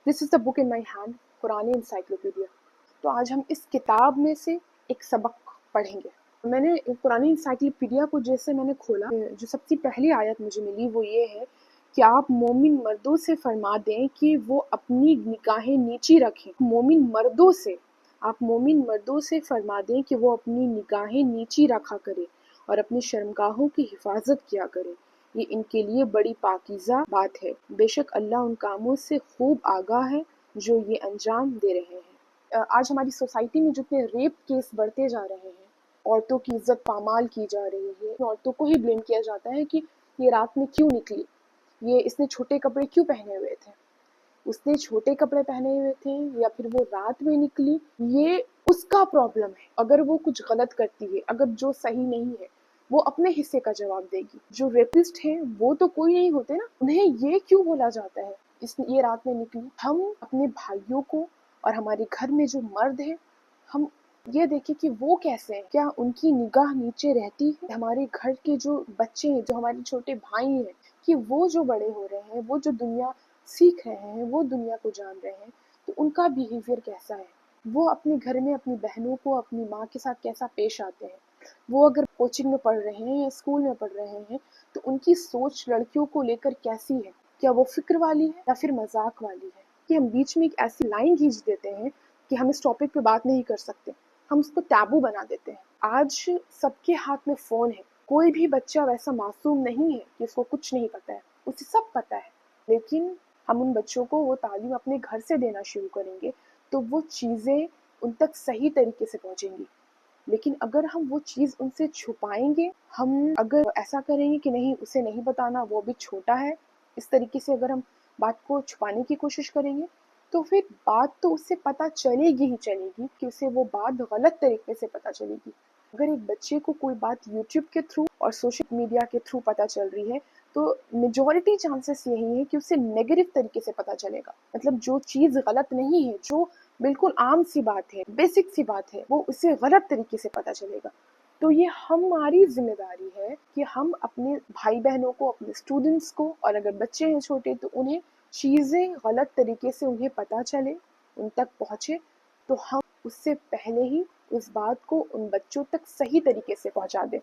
This is the book in my hand, कुरानी encyclopedia. तो आज हम इस किताब में से एक सबक पढ़ेंगे। मैंने कुरानी इंसाइक्लोपीडिया को जैसे मैंने खोला, जो सबसे पहली आयत मुझे मिली वो ये है कि आप मोमिन मर्दों से फरमा दें कि वो अपनी निगाहें नीची रखें। आप मोमिन मर्दों से फरमा दें कि वो अपनी निगाहें नीची रखा करें और अपनी शर्मगाहों की हिफाजत किया करें। ये इनके लिए बड़ी पाकीज़ा बात है। बेशक अल्लाह उन कामों से खूब आगाह है जो ये अंजाम दे रहे हैं। आज हमारी सोसाइटी में जितने रेप केस बढ़ते जा रहे हैं, औरतों की इज्जत पामाल की जा रही है, औरतों को ही ब्लेम किया जाता है कि ये रात में क्यों निकली, ये इसने छोटे कपड़े क्यों पहने हुए थे, उसने छोटे कपड़े पहने हुए थे या फिर वो रात में निकली, ये उसका प्रॉब्लम है। अगर वो कुछ गलत करती है, अगर जो सही नहीं है, वो अपने हिस्से का जवाब देगी। जो रेपिस्ट है वो तो कोई नहीं होते ना, उन्हें ये क्यों बोला जाता है ये रात में निकली। हम अपने भाइयों को और हमारे घर में जो मर्द है, हम ये देखें कि वो कैसे हैं, क्या उनकी निगाह नीचे रहती है। हमारे घर के जो बच्चे हैं, जो हमारे छोटे भाई हैं, कि वो जो बड़े हो रहे हैं, वो जो दुनिया सीख रहे हैं, वो दुनिया को जान रहे हैं, तो उनका बिहेवियर कैसा है, वो अपने घर में अपनी बहनों को अपनी माँ के साथ कैसा पेश आते हैं। वो अगर कोचिंग में पढ़ रहे हैं या स्कूल में पढ़ रहे हैं तो उनकी सोच लड़कियों को लेकर कैसी है, क्या वो फिक्र वाली है या फिर मजाक वाली है। कि हम बीच में एक ऐसी लाइन खींच देते हैं कि हम इस टॉपिक पे बात नहीं कर सकते, हम उसको टैबू बना देते हैं। आज सबके हाथ में फोन है, कोई भी बच्चा वैसा मासूम नहीं है कि उसको कुछ नहीं पता है, उसे सब पता है। लेकिन हम उन बच्चों को वो तालीम अपने घर से देना शुरू करेंगे तो वो चीज़ें उन तक सही तरीके से पहुंचेंगी। लेकिन अगर हम वो चीज़ उनसे छुपाएंगे, हम अगर ऐसा करेंगे कि नहीं उसे नहीं बताना, वो अभी छोटा है, इस तरीके से अगर हम बात को छुपाने की कोशिश करेंगे, तो फिर बात तो उससे पता चलेगी ही चलेगी कि उसे वो बात गलत तरीके से पता चलेगी। अगर एक बच्चे को कोई बात यूट्यूब के थ्रू और सोशल मीडिया के थ्रू पता चल रही है तो मेजॉरिटी चांसेस यही है कि उसे नेगेटिव तरीके से पता चलेगा। मतलब जो चीज़ गलत नहीं है, जो बिल्कुल आम सी बात है, बेसिक सी बात है, वो उसे गलत तरीके से पता चलेगा। तो ये हमारी जिम्मेदारी है कि हम अपने भाई बहनों को, अपने स्टूडेंट्स को, और अगर बच्चे हैं छोटे तो उन्हें चीज़ें गलत तरीके से उन्हें पता चले, उन तक पहुँचे, तो हम उससे पहले ही उस बात को उन बच्चों तक सही तरीके से पहुँचा दें।